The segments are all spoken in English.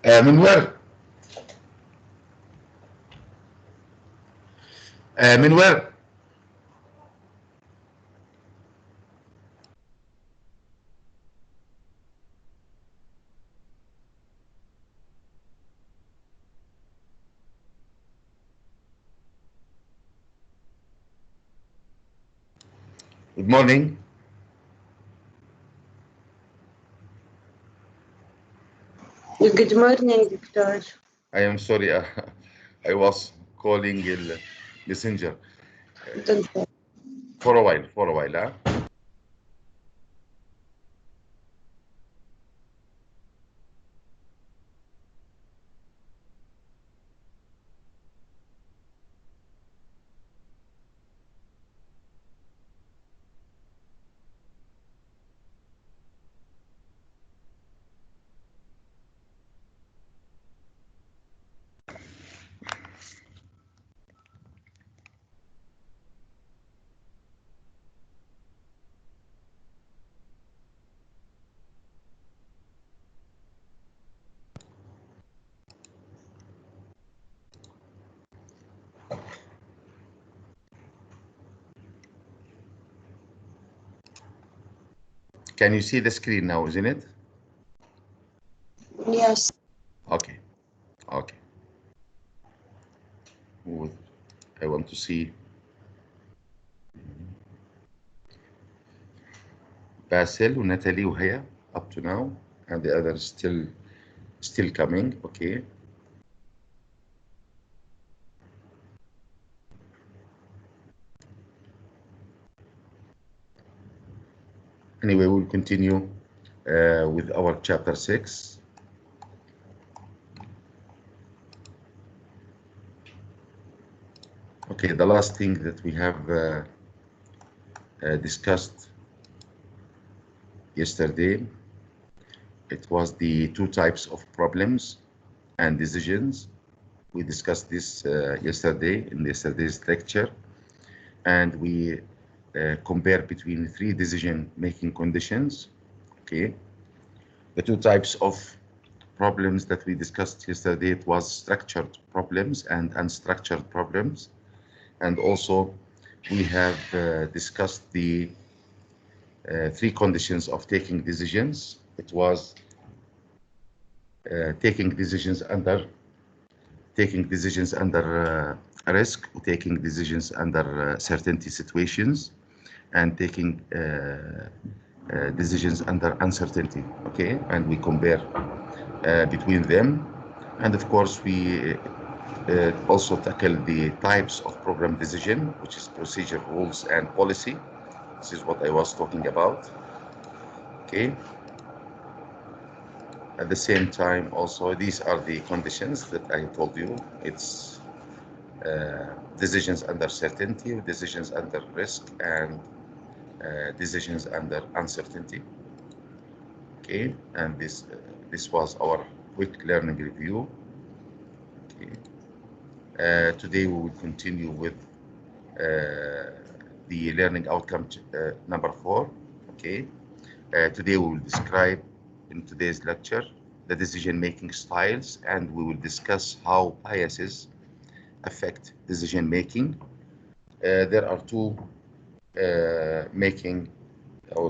من where? من where? Good morning. Good morning, Doctor. I am sorry, I was calling the messenger Don't worry. for a while, huh? Can you see the screen now, isn't it? Yes. Okay, okay. Good. I want to see Basil, Natalie, Uhaya up to now, and the others still coming. Okay. Anyway, we'll continue with our chapter 6. Okay, the last thing that we have discussed yesterday, it was the two types of problems and decisions. We discussed this yesterday in yesterday's lecture, and we compare between three decision-making conditions. Okay, the two types of problems that we discussed yesterday, it was structured problems and unstructured problems. And also we have discussed the three conditions of taking decisions. It was taking decisions under risk, taking decisions under certainty situations, and taking decisions under uncertainty. Okay, and we compare between them, and of course we also tackle the types of program decision, which is procedure, rules, and policy. This is what I was talking about. Okay. At the same time, also, these are the conditions that I told you. It's decisions under certainty, decisions under risk, and decisions under uncertainty. Okay, and this was our quick learning review. Okay. Today we will continue with the learning outcome number 4. Okay. Today we will describe in today's lecture the decision-making styles, and we will discuss how biases affect decision-making. There are two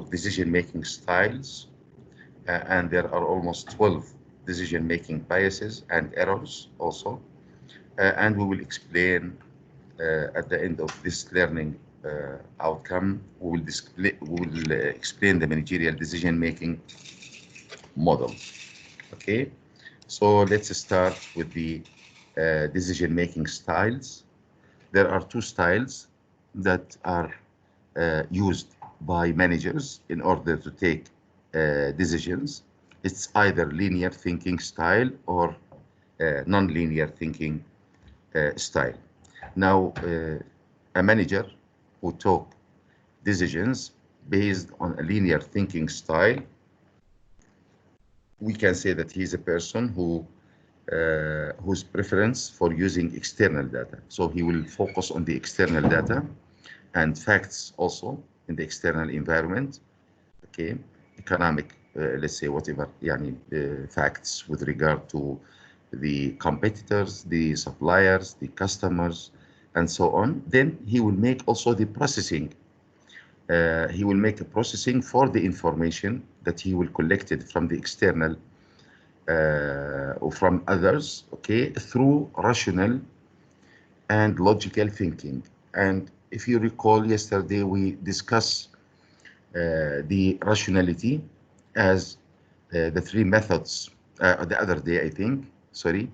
decision-making styles, and there are almost 12 decision-making biases and errors also. And we will explain at the end of this learning outcome, we will explain the managerial decision-making model. Okay, so let's start with the decision-making styles. There are two styles that are used by managers in order to take decisions. It's either linear thinking style or non-linear thinking style. Now, a manager who took decisions based on a linear thinking style, we can say that he's a person whose preference for using external data. So he will focus on the external data and facts also in the external environment, okay, economic let's say whatever facts with regard to the competitors, the suppliers, the customers, and so on. Then he will make also the processing. He will make a processing for the information that he will collect it from the external or from others, okay, through rational and logical thinking. And if you recall, yesterday we discussed the rationality as the three methods, the other day, I think, sorry,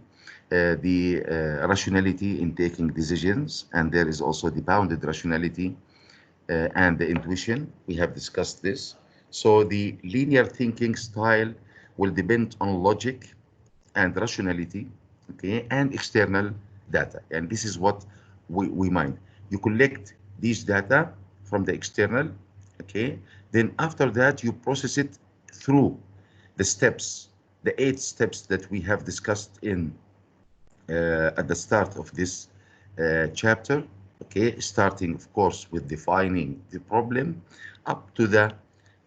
the rationality in taking decisions, and there is also the bounded rationality and the intuition. We have discussed this. So the linear thinking style will depend on logic and rationality, okay, and external data. And this is what we mind. You collect these data from the external, okay, then after that you process it through the steps, the 8 steps that we have discussed in at the start of this chapter, okay, starting of course with defining the problem up to the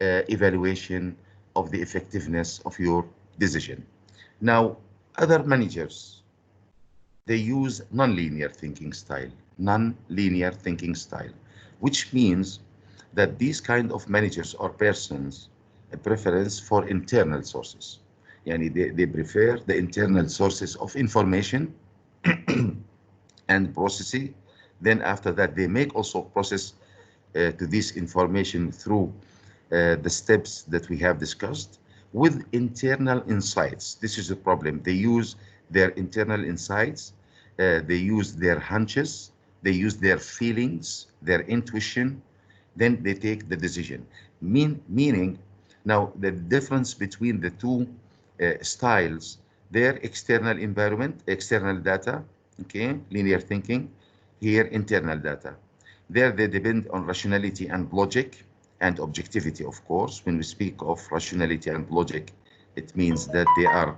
evaluation of the effectiveness of your decision. Now, other managers, they use non-linear thinking style, which means that these kind of managers or persons a preference for internal sources. They prefer the internal sources of information and processing. Then after that, they make also process to this information through the steps that we have discussed with internal insights. This is the problem. They use their internal insights, they use their hunches, they use their feelings, their intuition, then they take the decision. Meaning, now the difference between the two styles, their external environment, external data, okay, linear thinking, here internal data. There they depend on rationality and logic and objectivity, of course. When we speak of rationality and logic, it means that they are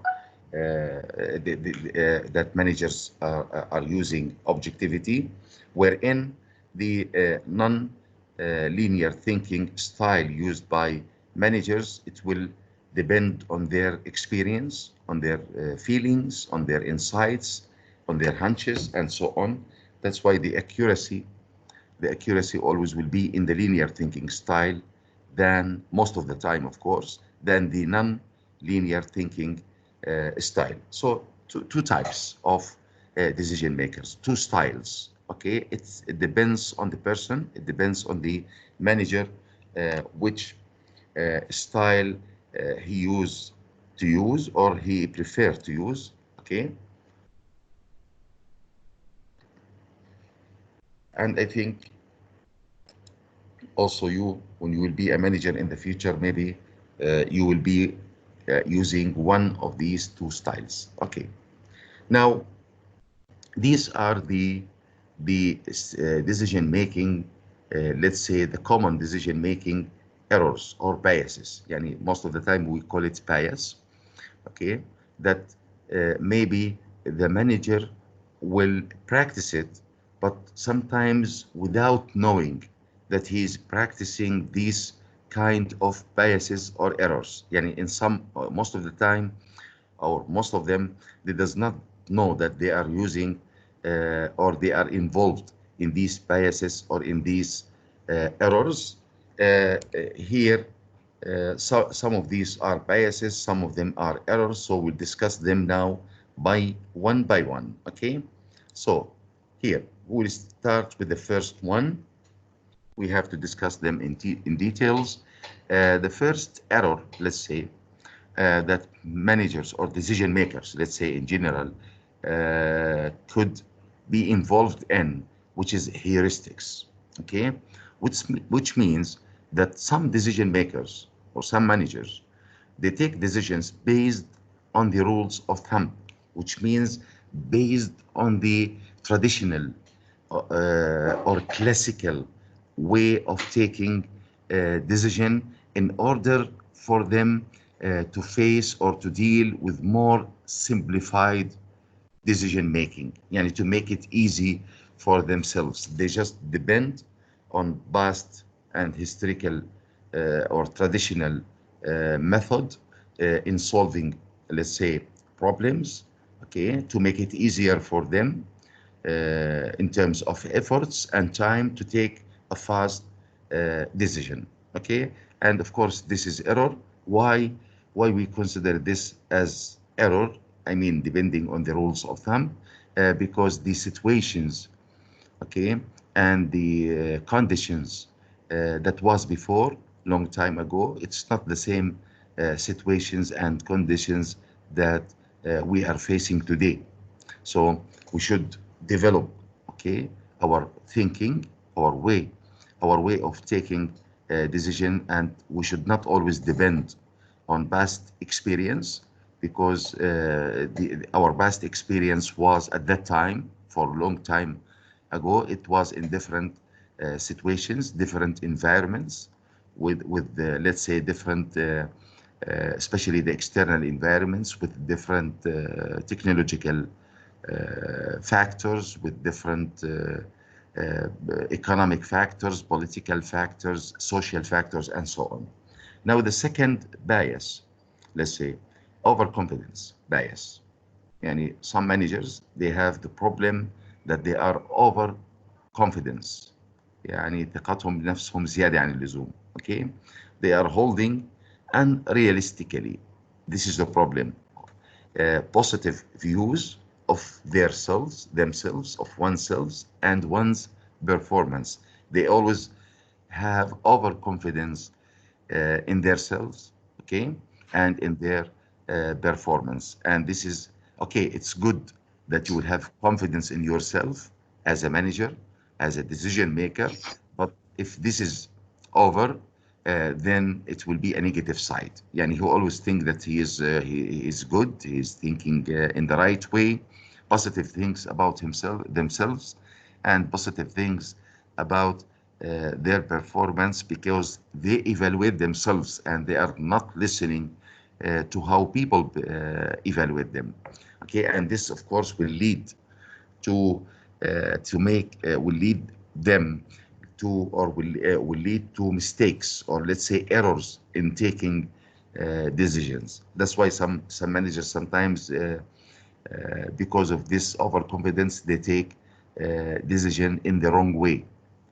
that managers are using objectivity, wherein the non-linear thinking style used by managers, it will depend on their experience, on their feelings, on their insights, on their hunches, and so on. That's why the accuracy always will be in the linear thinking style than most of the time, of course, than the non-linear thinking style. So two types of decision makers, two styles. Okay, it depends on the person, it depends on the manager, which style he use or he prefer to use. Okay, and I think also when you will be a manager in the future, maybe you will be using one of these two styles. Okay, now these are the decision making, let's say the common decision making errors or biases. Most of the time we call it bias, okay, that maybe the manager will practice it, but sometimes without knowing that he's practicing these kind of biases or errors. In some, most of the time, or most of them, they does not know that they are using or they are involved in these biases or in these errors. Here, some of these are biases, some of them are errors, so we'll discuss them now by one, okay? So here, we'll start with the first one. We have to discuss them in details. The first error, let's say, that managers or decision makers, let's say in general, could be involved in, which is heuristics, okay? Which means that some decision makers or some managers, they take decisions based on the rules of thumb, which means based on the traditional or classical way of taking decision in order for them to face or to deal with more simplified decision making, to make it easy for themselves. They just depend on past and historical or traditional method in solving, let's say, problems, okay, to make it easier for them in terms of efforts and time to take a fast decision, okay? And of course, this is error. Why? Why we consider this as error? I mean, depending on the rules of thumb, because the situations, okay, and the conditions that was before, long time ago, it's not the same situations and conditions that we are facing today. So we should develop, okay, our thinking, our way of taking a decision, and we should not always depend on past experience, because our past experience was at that time, for a long time ago, it was in different situations, different environments, with let's say different especially the external environments, with different technological factors, with different economic factors, political factors, social factors, and so on. Now, the second bias, let's say, overconfidence bias. Yani some managers, they have the problem that they are overconfidence. يعني ثقتهم بنفسهم زيادة عن اللزوم. Okay? They are holding unrealistically. This is the problem. Positive views of themselves, of oneself, and one's performance. They always have overconfidence in themselves, okay, and in their performance. And this is okay. It's good that you will have confidence in yourself as a manager, as a decision maker. But if this is over, then it will be a negative side. Yani he always think that he is good, he is thinking in the right way, positive things about himself, themselves, and positive things about their performance, because they evaluate themselves and they are not listening to how people evaluate them. Okay, and this of course will lead to will lead them to, or will lead to mistakes, or let's say errors in taking decisions. That's why some managers sometimes because of this overconfidence, they take decision in the wrong way.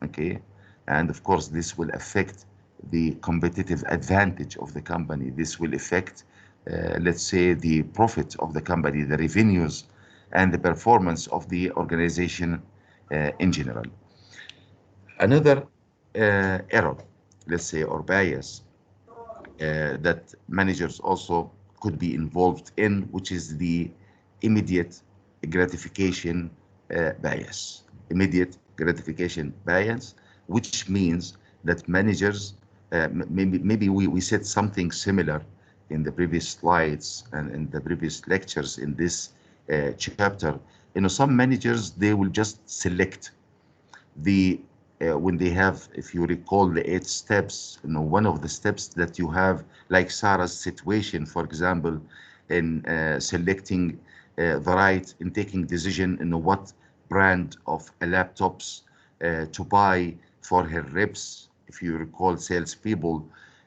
Okay, and of course this will affect the competitive advantage of the company. This will affect let's say the profit of the company, the revenues, and the performance of the organization in general. Another error, let's say, or bias that managers also could be involved in, which is the immediate gratification bias. Immediate gratification bias, which means that managers, maybe we said something similar in the previous slides and in the previous lectures in this chapter. You know, some managers, they will just select the when they have, if you recall, the 8 steps, you know, one of the steps that you have, like Sarah's situation, for example, in selecting the right, in taking decision in what brand of laptops to buy for her reps. If you recall, salespeople,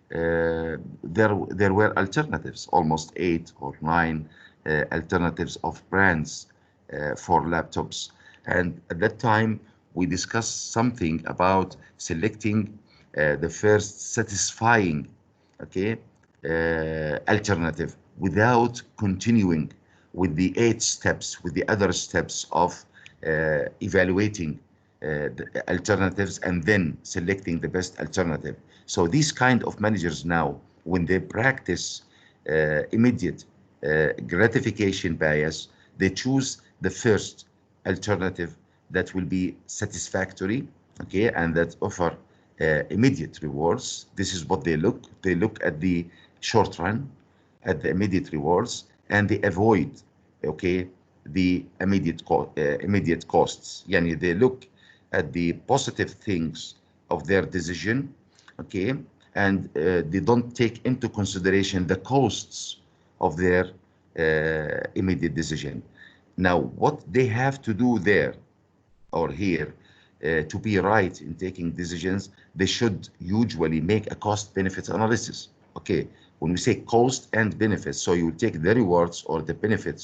there were alternatives, almost 8 or 9 alternatives of brands for laptops. And at that time, we discussed something about selecting the first satisfying, okay, alternative without continuing with the 8 steps, with the other steps of evaluating the alternatives and then selecting the best alternative. So these kind of managers now, when they practice immediate gratification bias, they choose the first alternative that will be satisfactory, okay, and that offer immediate rewards. This is what they look. They look at the short run, at the immediate rewards, and they avoid, okay, the immediate costs. Yani they look at the positive things of their decision, okay, and they don't take into consideration the costs of their immediate decision. Now, what they have to do there or here to be right in taking decisions, they should usually make a cost benefit analysis. Okay, When we say cost and benefits, so you will take the rewards or the benefits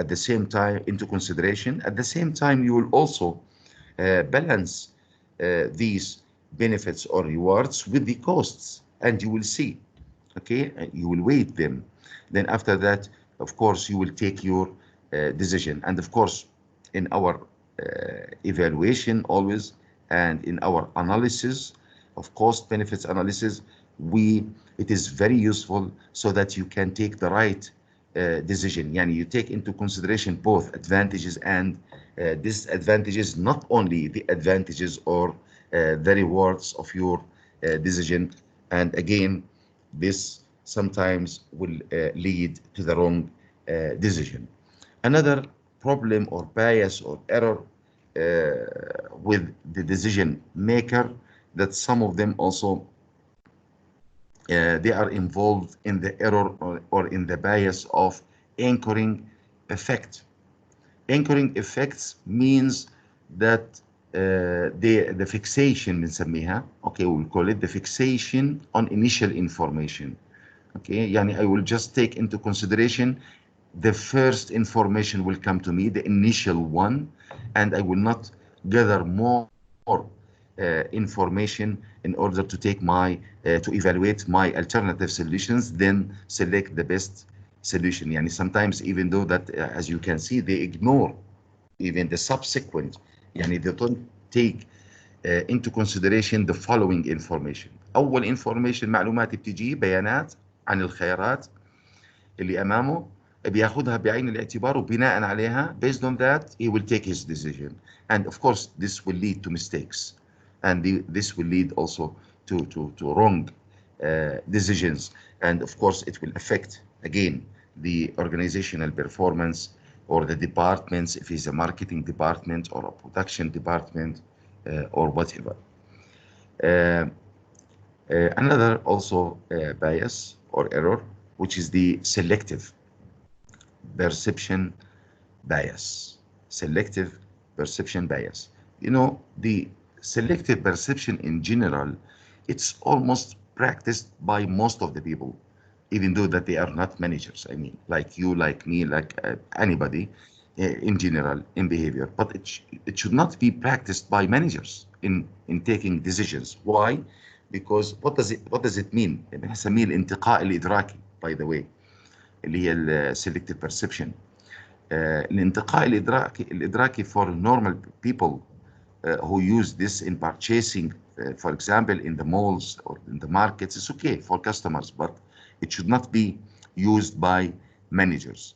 at the same time into consideration. At the same time, you will also balance these benefits or rewards with the costs, and you will see, okay, you will weight them. Then after that, of course, you will take your decision. And of course, in our evaluation always, and in our analysis of cost benefits analysis, it is very useful so that you can take the right decision. Yani you take into consideration both advantages and disadvantages, not only the advantages or the rewards of your decision. And again, this sometimes will lead to the wrong decision. Another problem or bias or error with the decision maker, that some of them also they are involved in the error or in the bias of anchoring effect. Anchoring effects means that the fixation بنسميها, okay, we'll call it the fixation on initial information. Okay, يعني I will just take into consideration the first information will come to me, the initial one, and I will not gather more information in order to take to evaluate my alternative solutions, then select the best solution. يعني sometimes, even though that as you can see, they ignore even the subsequent, يعني they don't take into consideration the following information. أول information معلومات بتجي بيانات عن الخيارات اللي أمامه، بياخدها بعين الاعتبار، وبناء عليها based on that he will take his decision. And of course this will lead to mistakes, and this will lead also to wrong decisions, and of course it will affect again the organizational performance or the departments, if it's a marketing department or a production department or whatever. Another also bias or error, which is the selective perception bias. Selective perception bias. You know, the selective perception in general, it's almost practiced by most of the people, even though that they are not managers. I mean, like you, like me, like anybody in general in behavior. But it should not be practiced by managers in taking decisions. Why? Because what does it mean؟ بنسميه الانتقاء الإدراكي, by the way, اللي هي selective perception. الانتقاء الإدراكي for normal people who use this in purchasing, for example, in the malls or in the markets, it's okay for customers, but it should not be used by managers.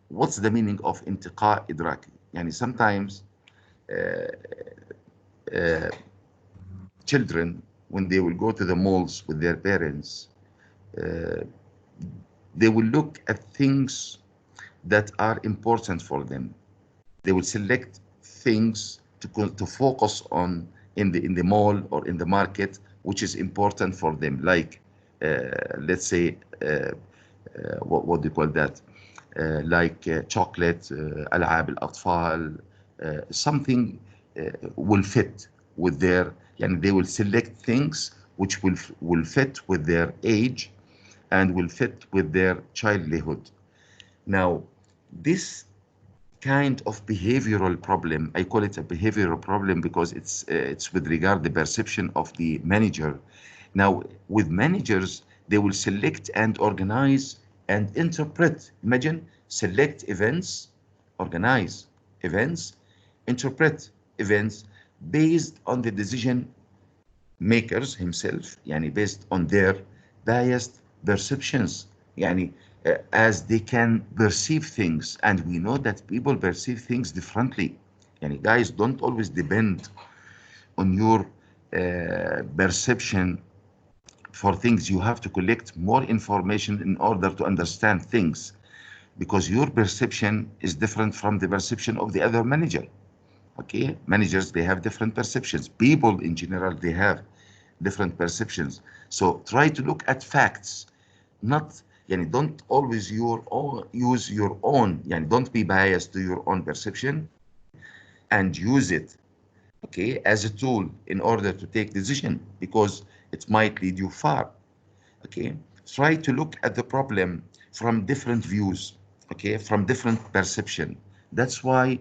What's the meaning of انتقاء إدراكي? يعني sometimes children, when they will go to the malls with their parents, they will look at things that are important for them. They will select things to focus on in the mall or in the market, which is important for them, like let's say what do you call that, like chocolate, ألعاب الأطفال, something will fit with their, and they will select things which will fit with their age and will fit with their childhood. Now, this kind of behavioral problem, I call it a behavioral problem because it's with regard the perception of the manager. Now, with managers, they will select and organize and interpret. Imagine, select events, organize events, interpret events based on the decision makers himself, يعني based on their biased perceptions, يعني as they can perceive things, and we know that people perceive things differently. يعني guys, don't always depend on your perception for things. You have to collect more information in order to understand things, because your perception is different from the perception of the other manager. Okay, managers, they have different perceptions. People in general, they have different perceptions. So try to look at facts, not, yani don't always use your own, yani don't be biased to your own perception and use it, okay, as a tool in order to take decision, because it might lead you far. Okay, try to look at the problem from different views, okay, from different perception. That's why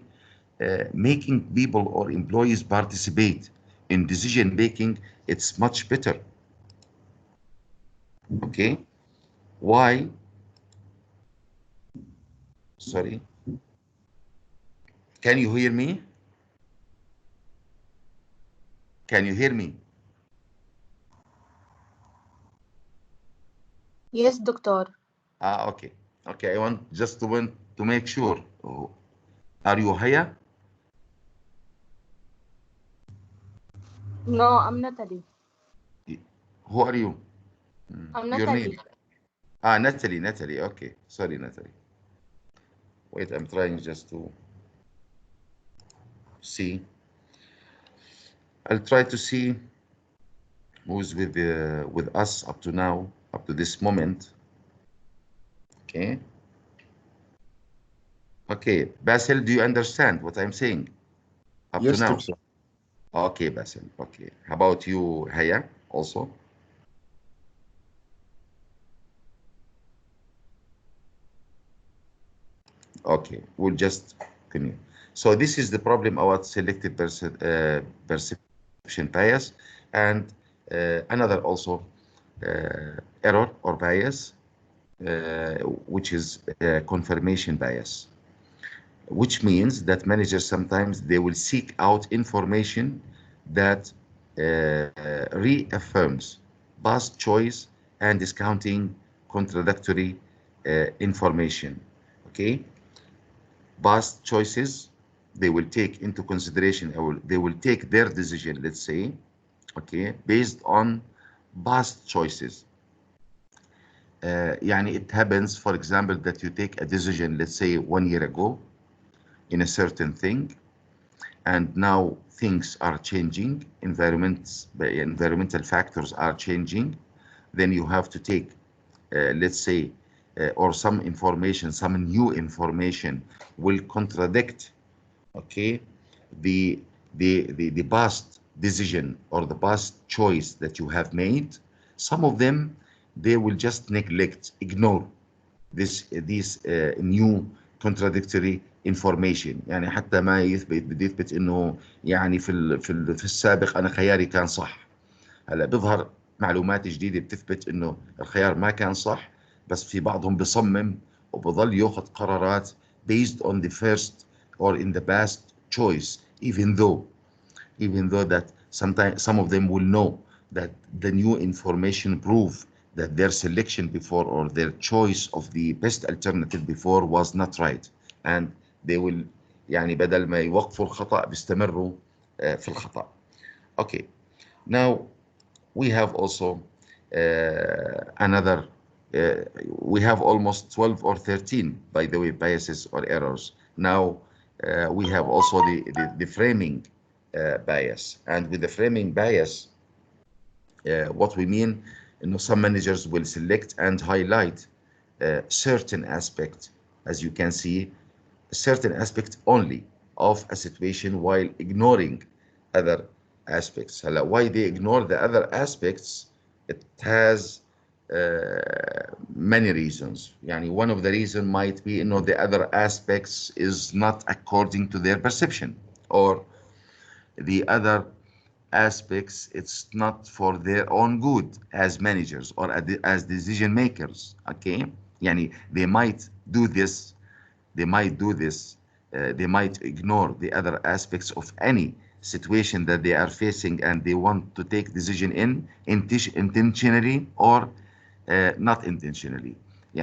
making people or employees participate in decision making, it's much better. Okay, why? Sorry, can you hear me? Can you hear me? Yes, doctor. Okay, okay, I want to make sure. Oh, are you here? No, I'm Natalie. Who are you? I'm Your name? Natalie. Natalie, Natalie. Okay, sorry, Natalie. Wait, I'm trying just to see. I'll try to see who's with us up to now, up to this moment. Okay. Okay, Basil, do you understand what I'm saying up to Yes, now? doctor. Okay, Basil. Okay. How about you, Haya, also? Okay, we'll just continue. So this is the problem about selective perception bias, and another also error or bias, which is confirmation bias, which means that managers sometimes they will seek out information that reaffirms past choice and discounting contradictory information. Okay, past choices they will take into consideration, or they will take their decision, let's say, okay, based on past choices. يعني it happens, for example, that you take a decision, let's say 1 year ago, in a certain thing, and now things are changing, environmental factors are changing, then you have to take, let's say, or some information, some new information will contradict, okay, the, the past decision or the past choice that you have made. Some of them, they will just neglect, ignore these new contradictory information. يعني حتى ما يثبت، بده يثبت انه يعني في السابق انا خياري كان صح. هلا بيظهر معلومات جديده بتثبت انه الخيار ما كان صح، بس في بعضهم بصمم وبظل ياخذ قرارات based on the first or in the past choice, even though that sometimes some of them will know that the new information prove that their selection before or their choice of the best alternative before was not right, and they will يعني بدل ما يوقفوا الخطأ بيستمروا في الخطأ. Okay, now we have also another we have almost 12 or 13, by the way, biases or errors. Now we have also the framing bias, and with the framing bias, what we mean, some managers will select and highlight certain aspect, as you can see, a certain aspect only of a situation while ignoring other aspects. Why they ignore the other aspects, it has many reasons. One of the reasons might be, the other aspects is not according to their perception, or the other aspects, it's not for their own good as managers or as decision makers. Okay, they might do this, they might ignore the other aspects of any situation that they are facing, and they want to take decision intentionally or not intentionally.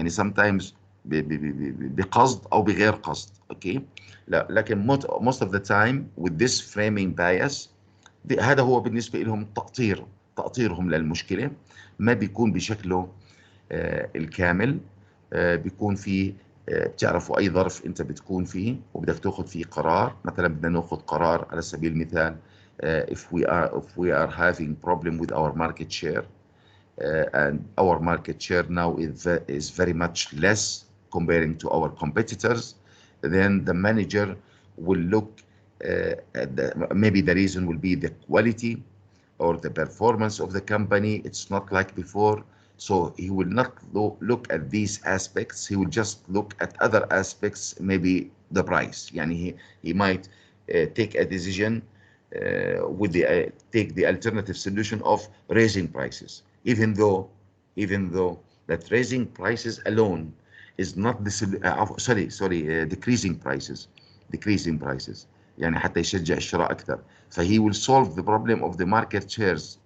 sometimes بقصد او بغير قصد. Okay, لا لكن most of the time with this framing bias، هذا هو بالنسبة لهم تقطيرهم للمشكلة، ما بيكون بشكله الكامل. بيكون فيه بتعرفوا أي ظرف أنت بتكون فيه وبدك تأخذ فيه قرار. مثلا بدنا نأخذ قرار على سبيل المثال، if we are having problem with our market share, and our market share now is very much less comparing to our competitors, then the manager will look maybe the reason will be the quality or the performance of the company. It's not like before. So he will not look at these aspects. He will just look at other aspects, maybe the price. Yani he might take a decision with the take the alternative solution of raising prices, even though that raising prices alone is not the decreasing prices يعني حتى يشجع الشراء أكثر. فهي will solve the problem of the market shares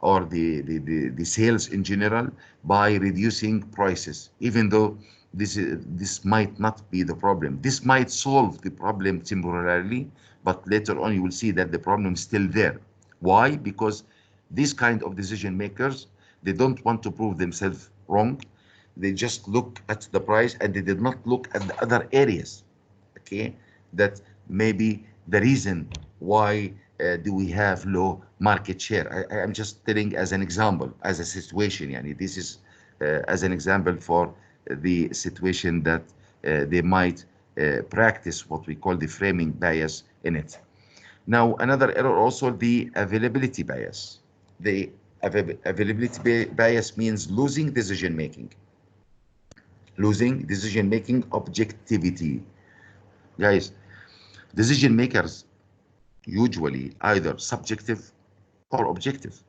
or the sales in general by reducing prices, even though this might not be the problem. This might solve the problem temporarily, but later on you will see that the problem is still there. Why? Because these kind of decision makers, they don't want to prove themselves wrong. They just look at the price and they did not look at the other areas, okay, that maybe the reason why do we have low market share. I'm just telling as an example, as a situation. Yani this is as an example for the situation that they might practice what we call the framing bias in it. Now, another error also, the availability bias. The availability bias means losing decision-making objectivity. Guys, decision makers usually either subjective or objective.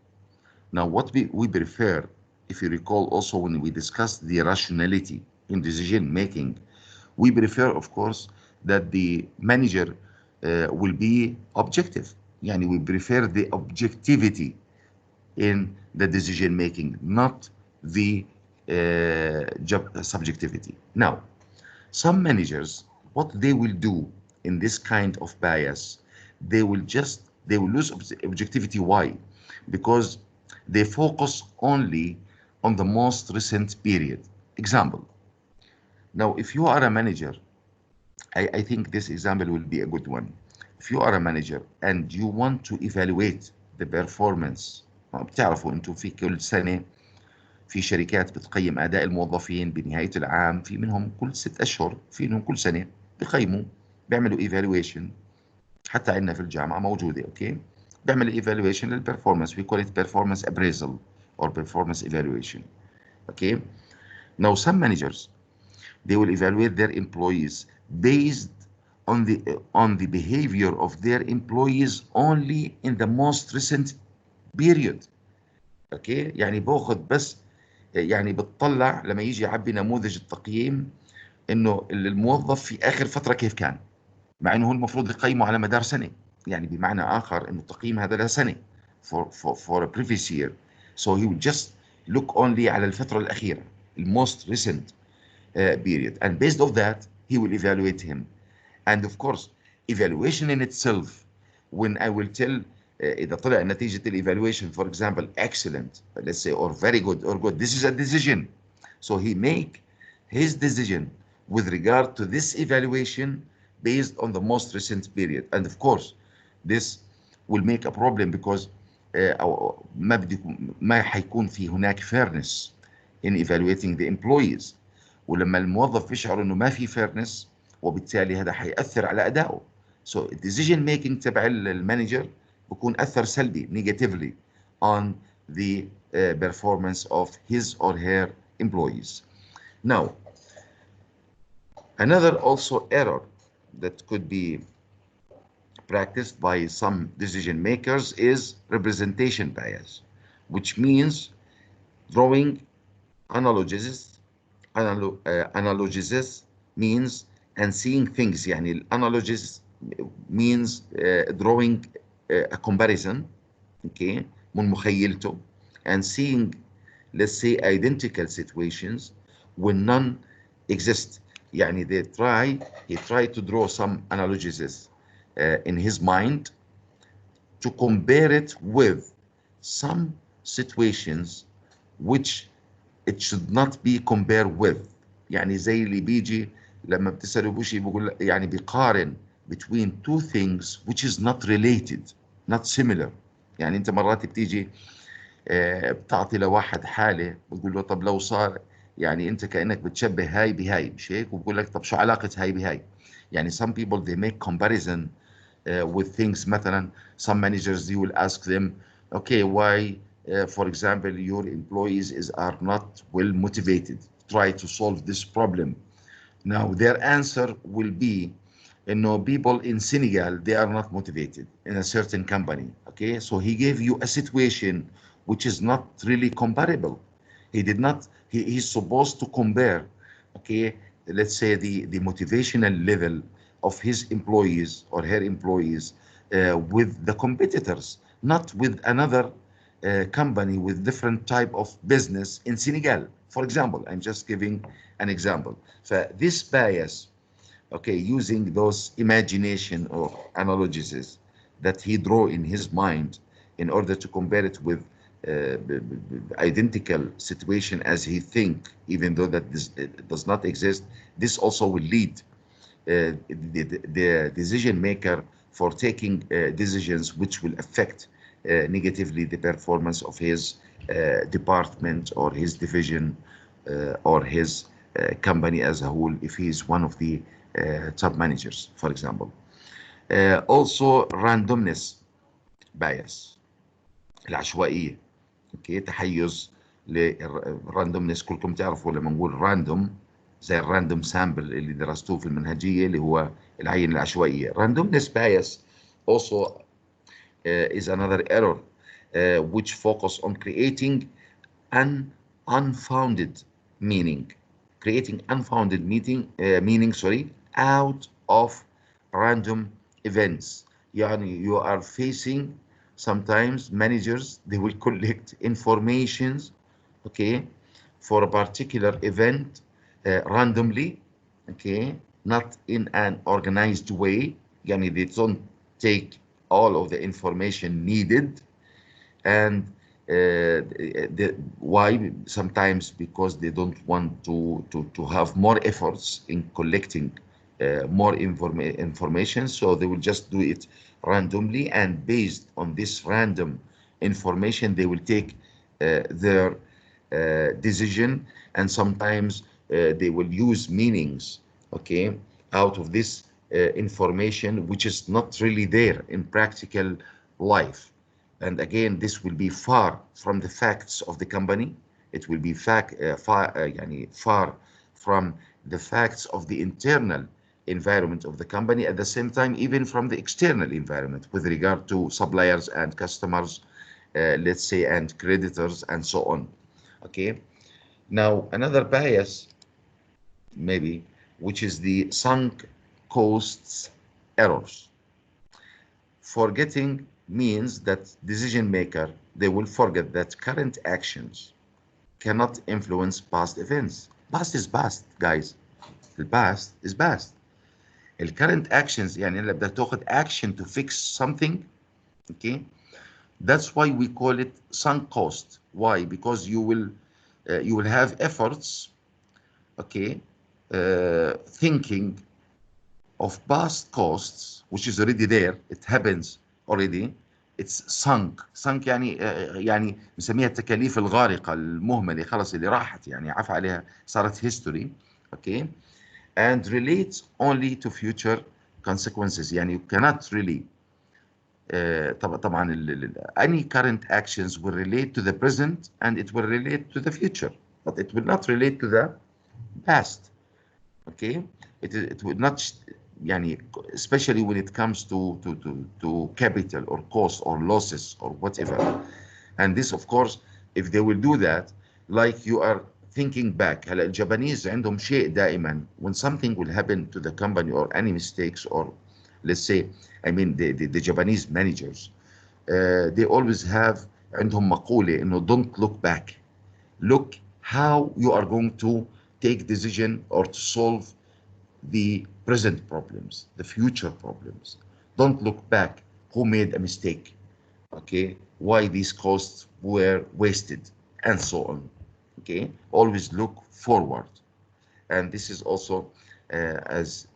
Now, what we prefer, if you recall also when we discussed the rationality in decision making, we prefer, of course, that the manager will be objective. Yani we prefer the objectivity in the decision making, not the subjectivity. Now, some managers, what they will do in this kind of bias, they will lose objectivity. Why? Because they focus only on the most recent period. Example. Now, if you are a manager, I think this example will be a good one. If you are a manager and you want to evaluate the performance، بتعرفوا انتم في كل سنة في شركات بتقيم أداء الموظفين بنهاية العام، في منهم كل 6 أشهر، في منهم كل سنة بيقيموا، بيعملوا evaluation. حتى عندنا في الجامعة موجودة، أوكي، بيعمل evaluation للperformance. We call it performance appraisal or performance evaluation. Okay. Now some managers, they will evaluate their employees based on the behavior of their employees only in the most recent period. اوكي، يعني باخذ بس، يعني بتطلع لما يجي يعبي نموذج التقييم انه الموظف في اخر فتره كيف كان، مع انه هو المفروض يقيمه على مدار سنه. يعني بمعنى اخر انه التقييم هذا له سنه for a previous year. So he will just look only على الفتره الاخيره، most recent period, and based on that he will evaluate him. And of course evaluation in itself, when I will tell إذا طلع نتيجة evaluation for example excellent, let's say, or very good or good, this is a decision. So he make his decision with regard to this evaluation based on the most recent period. And of course this will make a problem because ما حيكون في هناك fairness in evaluating the employees. ولما الموظف يشعر انه ما في fairness، وبالتالي هذا حيأثر على أدائه. So decision making تبع المانجر بكون أثر سلبي negatively on the performance of his or her employees. Now, another also error that could be practiced by some decision makers is representation bias, which means drawing analogies means and seeing things. يعني analogies means drawing a comparison, okay، من مخيلته, and seeing, let's say, identical situations when none exist. يعني he tried to draw some analogies in his mind to compare it with some situations which it should not be compared with. يعني زي اللي بيجي لما بتسأله بوشي بيقول يعني بيقارن between two things which is not related, not similar. يعني انت مرات بتيجي بتعطي لواحد حالة بتقول له طب لو صار، يعني انت كأنك بتشبه هاي بهاي، مش هيك؟ وبقول لك طب شو علاقة هاي بهاي؟ يعني some people they make comparison with things. مثلا some managers you will ask them, okay, why for example, your employees are not well motivated, try to solve this problem. Now, their answer will be, people in Senegal, they are not motivated in a certain company. Okay, so he gave you a situation which is not really comparable. He did not, he's supposed to compare, okay, let's say the motivational level of his employees or her employees with the competitors, not with another company with different type of business in Senegal. For example, I'm just giving an example. So this bias, okay, using those imagination or analogies that he drew in his mind in order to compare it with identical situation as he think, even though that this does not exist, this also will lead the decision maker for taking decisions which will affect negatively the performance of his department or his division or his company as a whole if he is one of the top managers, for example. Also randomness bias، العشوائية. اوكي، تحيز للراندومنس. كلكم تعرفوا لما نقول راندوم زي الراندوم سامبل اللي درستوه في المنهجية اللي هو العينة العشوائية. randomness bias also is another error which focus on creating an unfounded meaning, meaning out of random events. يعني you are facing sometimes managers, they will collect informations, okay, for a particular event randomly, okay, not in an organized way. يعني they don't take all of the information needed. And why? Sometimes because they don't want to have more efforts in collecting more information, so they will just do it randomly, and based on this random information they will take their decision. And sometimes they will use meanings, okay, out of this information which is not really there in practical life. And again, this will be far from the facts of the company. It will be far from the facts of the internal environment of the company, at the same time even from the external environment with regard to suppliers and customers, let's say, and creditors and so on. Okay, now another bias maybe, which is the sunk costs errors. Forgetting means that decision maker, they will forget that current actions cannot influence past events. Past is past, guys. The past is past. The current actions يعني اللي بدك تاخذ action to fix something, okay? That's why we call it sunk cost. Why? Because you will have efforts, okay, thinking of past costs which is already there, it happens already. It's sunk يعني نسميها التكاليف الغارقة المهملة خلاص اللي راحت يعني عفى عليها صارت history, okay, and relates only to future consequences. يعني you cannot really طبعا any current actions will relate to the present and it will relate to the future, but it will not relate to the past. Okay, it will not يعني especially when it comes to capital or cost or losses or whatever. And this of course, if they will do that, like you are thinking back. هلا الجابانيز عندهم شيء دائما when something will happen to the company or any mistakes, or let's say, I mean the Japanese managers, they always have عندهم مقولة إنه don't look back, look how you are going to take decision or to solve the present problems, the future problems. Don't look back who made a mistake, okay, why these costs were wasted and so on. Okay, always look forward. And this is also as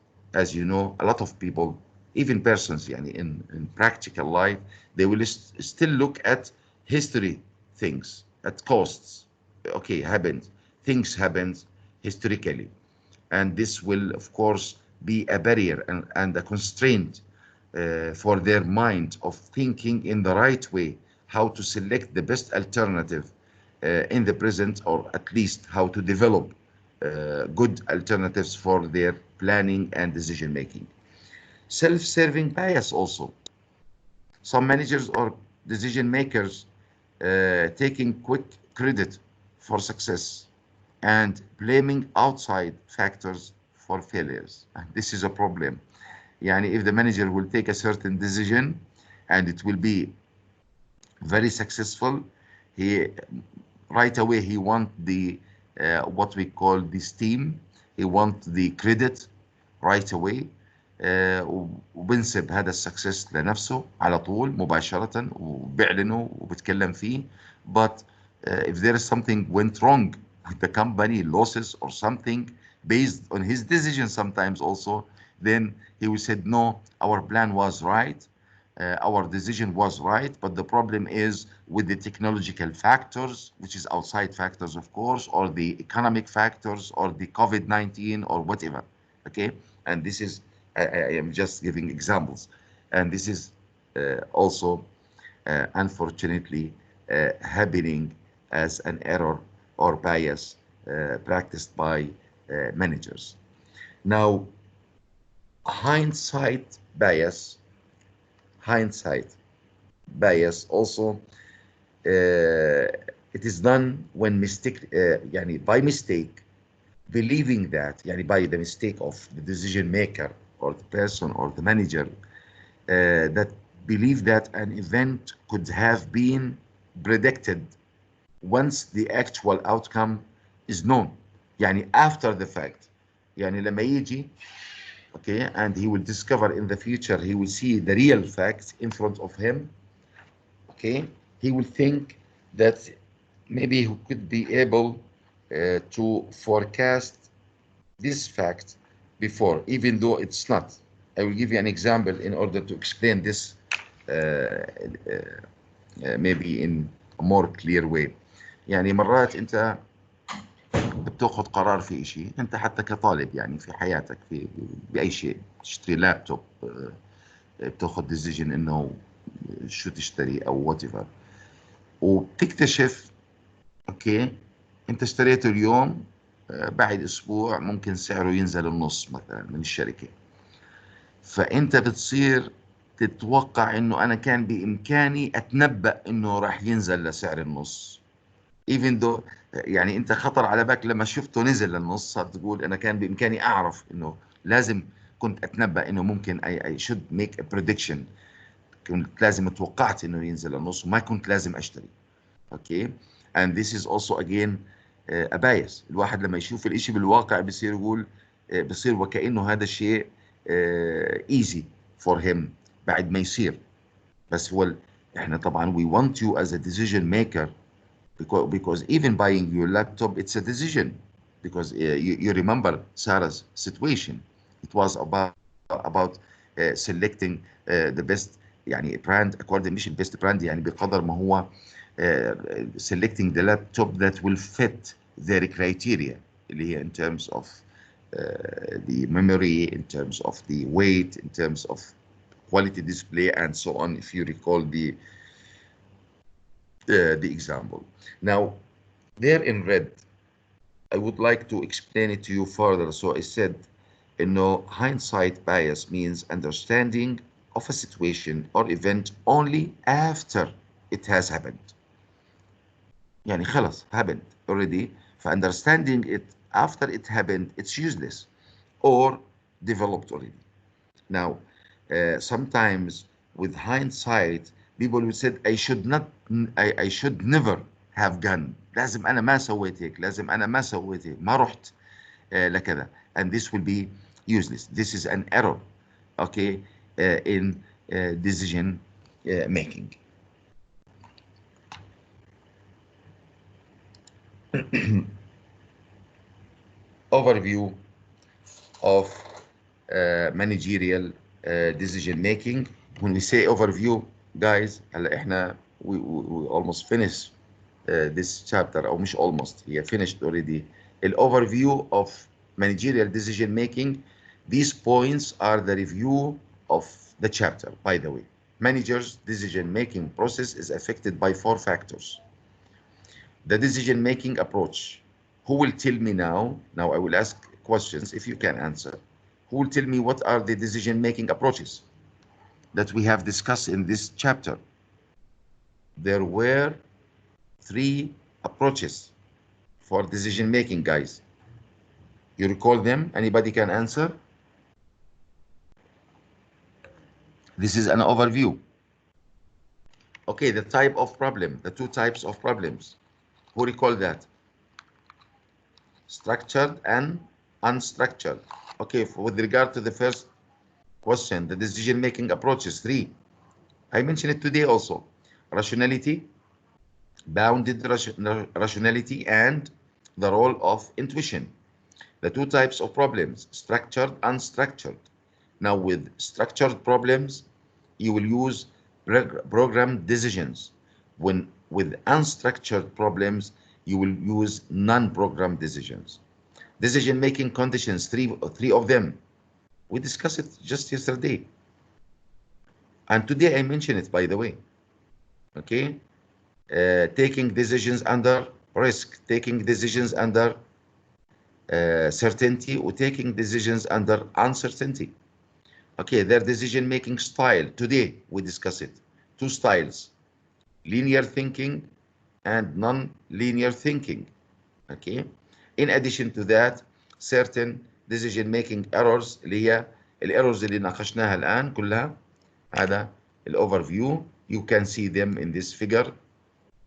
you know, a lot of people, even persons يعني in practical life, they will still look at history things, at costs. Okay, happened, things happened historically, and this will of course be a barrier and a constraint for their mind of thinking in the right way, how to select the best alternative in the present, or at least how to develop good alternatives for their planning and decision making. Self-serving bias also. Some managers or decision makers taking quick credit for success and blaming outside factors for failures. And this is a problem. Yani if the manager will take a certain decision and it will be very successful, he right away he want the what we call the steam, he want the credit right away. وبنسب هذا السكسس لنفسه على طول مباشرة وبيعلنه وبتكلم فيه. But if there is something went wrong with the company, losses or something based on his decision sometimes also, then he will say, no, our plan was right, our decision was right, but the problem is with the technological factors, which is outside factors, of course, or the economic factors, or the COVID-19 or whatever. Okay, and this is, I am just giving examples, and this is also unfortunately happening as an error or bias practiced by managers. Now, hindsight bias also, it is done when يعني by mistake, believing that, يعني by the mistake of the decision maker or the person or the manager, that believe that an event could have been predicted once the actual outcome is known. يعني after the fact. يعني لما يجي, okay, and he will discover in the future, he will see the real facts in front of him, okay, he will think that maybe he could be able to forecast this fact before, even though it's not. I will give you an example in order to explain this maybe in a more clear way. يعني مرات انت بتاخذ قرار في شيء، انت حتى كطالب يعني في حياتك في باي شيء، تشتري لابتوب، بتاخذ ديسيجن انه شو تشتري او وات ايفر، وبتكتشف اوكي انت اشتريته اليوم، بعد اسبوع ممكن سعره ينزل النص مثلا من الشركه، فانت بتصير تتوقع انه انا كان بامكاني اتنبأ انه راح ينزل لسعر النص، even though يعني انت خطر على بالك لما شفته نزل للنص، صار تقول انا كان بامكاني اعرف انه لازم كنت اتنبأ انه ممكن I should make a prediction، كنت لازم توقعت انه ينزل للنص وما كنت لازم اشتري. اوكي and this is also again a bias. الواحد لما يشوف الاشي بالواقع بصير يقول بصير وكأنه هذا الشيء easy for him بعد ما يصير. بس هو احنا طبعا we want you as a decision maker, because even buying your laptop, it's a decision, because you remember Sarah's situation. It was about selecting the best يعني brand according مش best brand يعني بقدر ما هو selecting the laptop that will fit their criteria اللي هي in terms of the memory, in terms of the weight, in terms of quality display, and so on, if you recall the example. Now, there in red, I would like to explain it to you further. So I said, hindsight bias means understanding of a situation or event only after it has happened. يعني خلاص happened already. For understanding it after it happened, it's useless or developed already. Now, sometimes with hindsight, people will say I should never have gone. لازم أنا ما سويت هيك، لازم أنا ما سويت هيك، ما رحت لكذا. And this will be useless. This is an error, okay, in decision making. Overview of managerial decision making. When we say overview, guys, هلا احنا we almost finished this chapter, or مش almost, هي finished already. The overview of managerial decision making. These points are the review of the chapter, by the way. manager's decision-making process is affected by 4 factors. The decision-making approach. Who will tell me now? Now I will ask questions if you can answer. Who will tell me what are the decision-making approaches that we have discussed in this chapter? There were 3 approaches for decision-making, guys. You recall them? Anybody can answer? This is an overview. Okay, the type of problem, the 2 types of problems. Who recall that? Structured and unstructured. Okay, with regard to the first question, the decision-making approaches, 3. I mentioned it today also. Rationality, bounded rationality, and the role of intuition. The 2 types of problems, structured, unstructured. Now with structured problems, you will use program decisions. When with unstructured problems, you will use non-program decisions. Decision-making conditions, three of them. We discussed it just yesterday. And today I mentioned it, by the way. Okay? Taking decisions under risk, taking decisions under certainty, or taking decisions under uncertainty. Okay, their decision-making style. Today we discuss it. 2 styles, linear thinking and non-linear thinking. Okay. In addition to that, certain decision-making errors اللي هي الايرورز اللي ناقشناها الآن كلها. هذا overview. You can see them in this figure.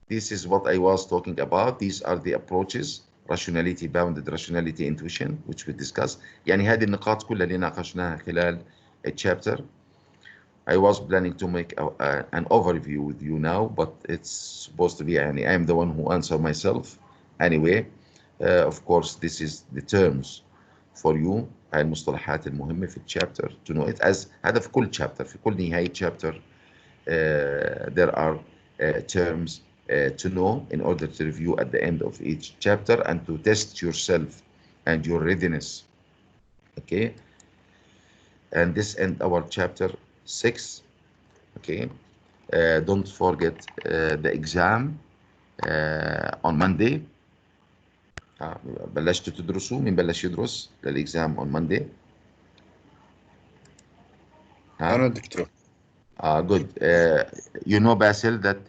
This is what I was talking about. These are the approaches: rationality, bounded rationality, intuition, which we discussed. يعني هذه النقاط كلها اللي ناقشناها خلال chapter. I was planning to make an overview with you now, but it's supposed to be, I am the one who answer myself. Anyway, of course, this is the terms for you. المصطلحات المهمة في chapter to know it. As هذا في كل chapter, في كل نهاية chapter, there are terms to know in order to review at the end of each chapter and to test yourself and your readiness. Okay. And this ends our chapter 6. Okay. Don't forget the exam on Monday. بلشتوا تدرسوا؟ مين بلش يدرس للإكزام on Monday؟ أنا دكتور. Good. You know, Basil, that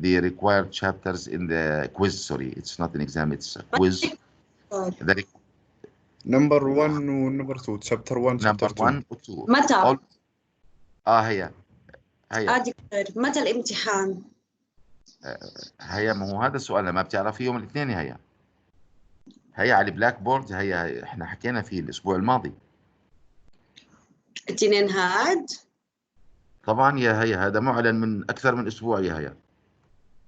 the required chapters in the quiz, sorry, it's not an exam, it's a quiz. Number 1 و number 2. chapter 1 number chapter 2. 1 و 2. متى؟ هيا دكتور متى الامتحان؟ هيا ما هو هذا السؤال ما بتعرفي يوم الاثنين. هيا على البلاك بورد. هيا احنا حكينا فيه الاسبوع الماضي. الاثنين هاد؟ طبعا يا هيا، هذا معلن من اكثر من اسبوع يا هيا.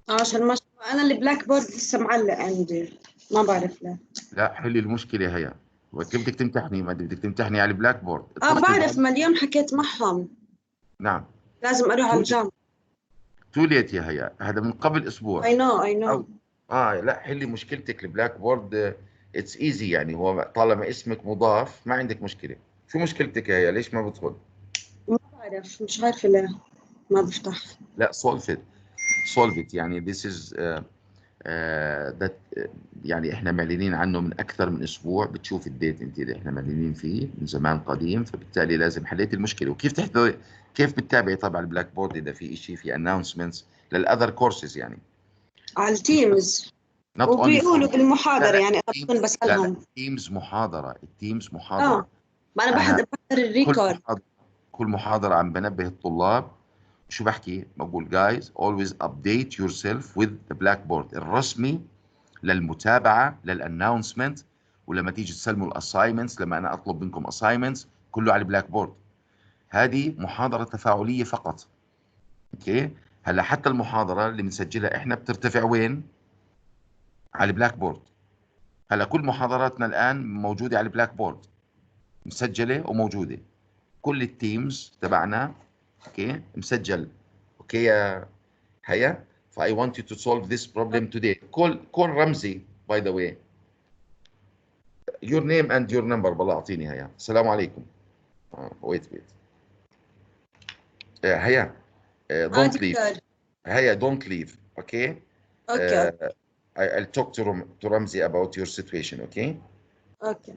عشان ما انا البلاك بورد لسه معلق عندي، ما بعرف له. لا حلي المشكله. هيا وكيف بدك تمتحني؟ ما بدك تمتحني على البلاك بورد. بعرف، ما اليوم حكيت معهم. نعم لازم اروح على الجامعه. تو ليت يا هيا، هذا من قبل اسبوع. I know. لا حلي مشكلتك. البلاك بورد اتس ايزي، يعني هو طالما اسمك مضاف ما عندك مشكله. شو مشكلتك يا هيا؟ ليش ما بدخل؟ ما بعرف، مش عارفه ليه ما بفتح. لا solve it يعني this is that يعني احنا معلنين عنه من اكثر من اسبوع. بتشوف الديت انت اللي احنا معلنين فيه من زمان قديم، فبالتالي لازم حليت المشكله. وكيف تحضر، كيف بتتابعي طبعا البلاك بورد اذا في شيء في announcements للاذر كورسز يعني على التيمز وبيقولوا بالمحاضره. يعني انا بسالهم. التيمز محاضره ما انا بحضر الريكورد. كل محاضره عم بنبه الطلاب. شو بحكي؟ بقول guys always update yourself with the blackboard الرسمي للمتابعة للannouncement، ولما تيجي تسلموا الاساينمنتس، لما انا اطلب منكم assignments كله على البلاك بورد. هذه محاضرة تفاعلية فقط. اوكي. هلا حتى المحاضرة اللي بنسجلها احنا بترتفع وين؟ على البلاك بورد. هلا كل محاضراتنا الان موجودة على البلاك بورد، مسجلة وموجودة. كل التيمز تبعنا اوكي مسجل. اوكي يا هيا. ف I want you to solve this problem today. call رمزي by the way. your name and your number. بالله اعطيني. هيا السلام عليكم. wait هيا don't leave. دكتور. هيا don't leave. Okay. اوكي I'll talk to Ramzi about your situation. Okay. اوكي.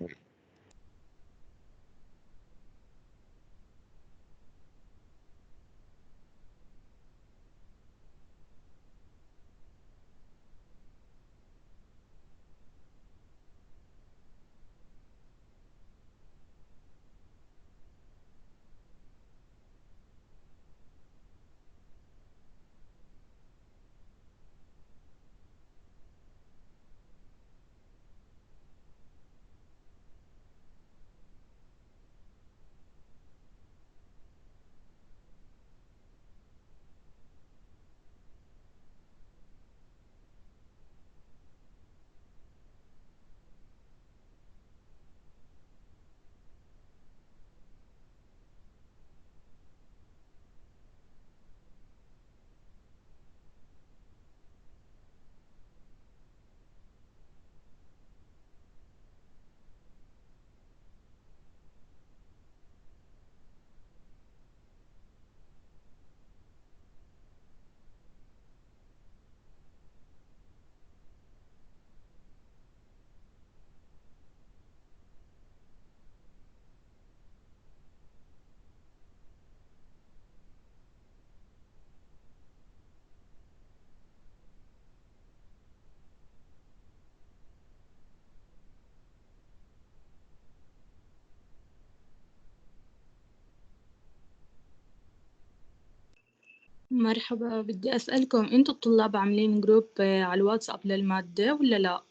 مرحبا، بدي أسألكم أنتوا الطلاب عاملين جروب على الواتساب للمادة ولا لا؟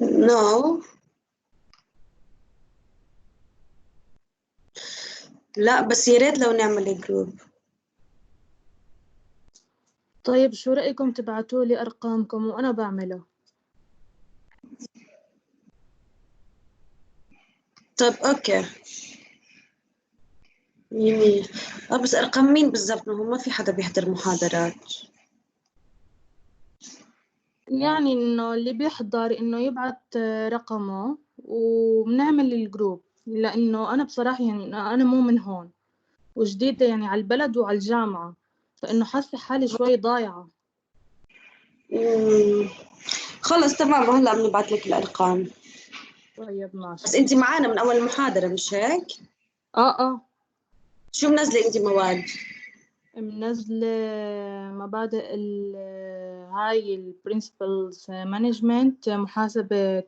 نو لا، بس يا ريت لو نعمل جروب. طيب شو رأيكم تبعتوا لي أرقامكم وأنا بعمله؟ طيب اوكي. يمين. بس ارقام مين بالضبط؟ ما هو ما في حدا بيحضر محاضرات. يعني إنه اللي بيحضر إنه يبعت رقمه وبنعمل الجروب، لأنه أنا بصراحة يعني أنا مو من هون وجديدة يعني على البلد وعلى الجامعة، فإنه حاسة حالي شوي ضايعة. مم. خلص تمام، هلا بنبعت لك الارقام. طيب ماشي. بس انت معانا من اول المحاضرة مش هيك؟ آه شو منزلة انت مواد؟ منزلة مبادئ هاي ال Principles Management، محاسبة 2،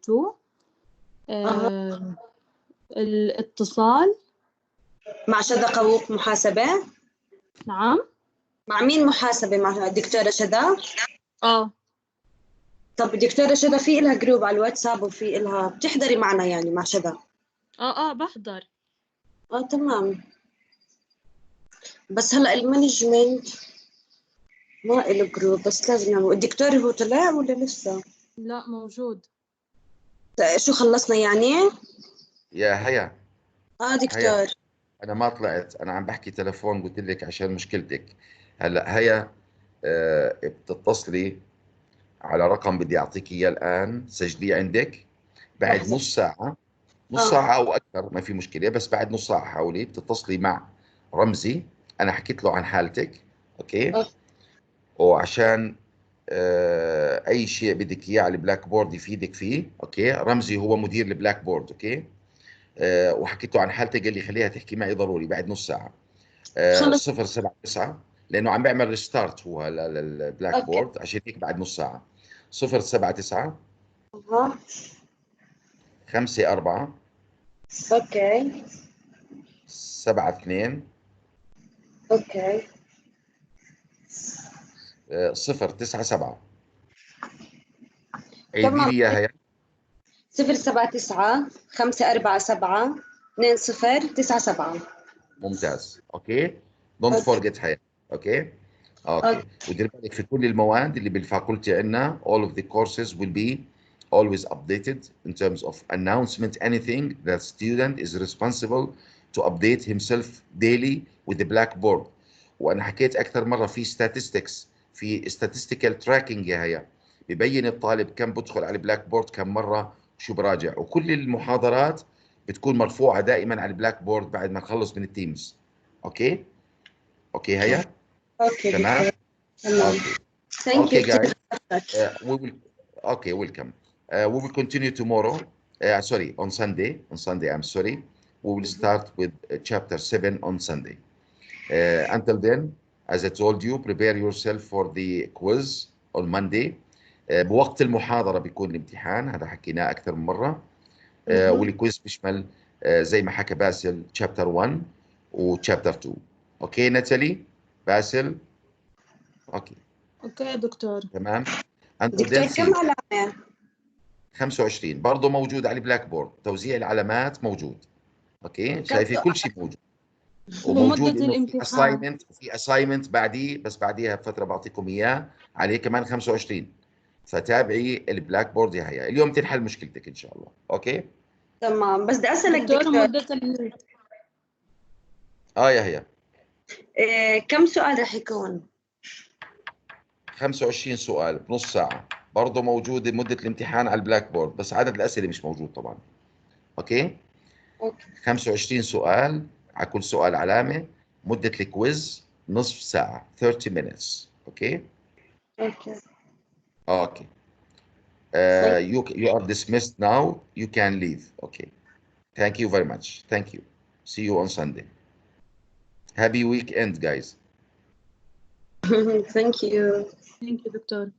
اها. الاتصال. مع شذا قووق محاسبة؟ نعم. مع مين محاسبة؟ مع الدكتورة شذا؟ اه طب الدكتورة شذا في إلها جروب على الواتساب وفي إلها بتحضري معنا يعني مع شذا؟ بحضر. تمام. بس هلا المانجمنت ما إله جروب، بس لازم نعمل. الدكتور هو طلع ولا لسه؟ لا موجود. شو خلصنا يعني؟ يا هيا. هيا. دكتور. انا ما طلعت، انا عم بحكي تلفون، قلت لك عشان مشكلتك. هلا هيا. بتتصلي على رقم بدي اعطيك اياه الان، سجليه عندك. بعد لحظة. نص ساعه، نص اه ساعه او اكثر ما في مشكله، بس بعد نص ساعه حاولي بتتصلي مع رمزي. انا حكيت له عن حالتك. اوكي. اه وعشان اي شيء بدك اياه على البلاك بورد يفيدك فيه. اوكي. رمزي هو مدير البلاك بورد. اوكي. وحكيت له عن حالتك، قال لي خليها تحكي معي ضروري بعد نص ساعه. خلص. 079، لانه عم بيعمل ريستارت هو للبلاك اوكي. بورد، عشان هيك بعد نص ساعه. 079 اها. 54 اوكي. 72 اوكي. 097. عيدي تمام. لي اياها. 079 547 20 97. ممتاز. اوكي. دونت اوكي. فورجيت حياة. اوكي. اوكي. اوكي. ودير بالك في كل المواد اللي بالفاكولتي عندنا all of the courses will be always updated in terms of announcement. Anything that student is responsible to update himself daily with the blackboard. وانا حكيت اكثر مره في statistics، في statistical tracking يا هيا، ببين الطالب كم بدخل على البلاك بورد، كم مره، شو براجع. وكل المحاضرات بتكون مرفوعه دائما على البلاك بورد بعد ما نخلص من التيمز. اوكي. اوكي هيا. اوكي تمام. دكتور. تمام. Okay. ثانك يو Okay, guys. كثير. We will. Okay, welcome. We will continue tomorrow. Sorry, on Sunday. On Sunday, I'm sorry. We will start with chapter 7 on Sunday. Until then, as I told you, prepare yourself for the quiz on Monday. بوقت المحاضرة بيكون الامتحان، هذا حكيناه أكثر من مرة. والكويز بيشمل زي ما حكى باسل chapter 1 و chapter 2. اوكي ناتالي، باسل. اوكي اوكي دكتور. تمام. Until دكتور then, كم see. علامة؟ 25 برضه موجود على البلاك بورد، توزيع العلامات موجود. اوكي شايفين كل شيء موجود، وموجود ومدة انه في الامتحان اساينمنت بعديه، بس بعديها بفتره بعطيكم اياه عليه كمان 25. فتابعي البلاك بورد يا هيا، اليوم تنحل مشكلتك ان شاء الله. اوكي تمام. بس بدي اسالك دكتور دكتور، مدة يا هيا. كم سؤال رح يكون؟ 25 سؤال بنص ساعه، برضه موجوده مده الامتحان على البلاك بورد، بس عدد الاسئله مش موجود طبعا. اوكي اوكي 25 سؤال، على كل سؤال علامه. مده الكويز نصف ساعه، 30 minutes. اوكي اوكي. اوكي. You are dismissed now. You can leave. Okay. Thank you very much. Thank you. See you on Sunday. Happy weekend, guys. ثانك يو. ثانك يو دكتور.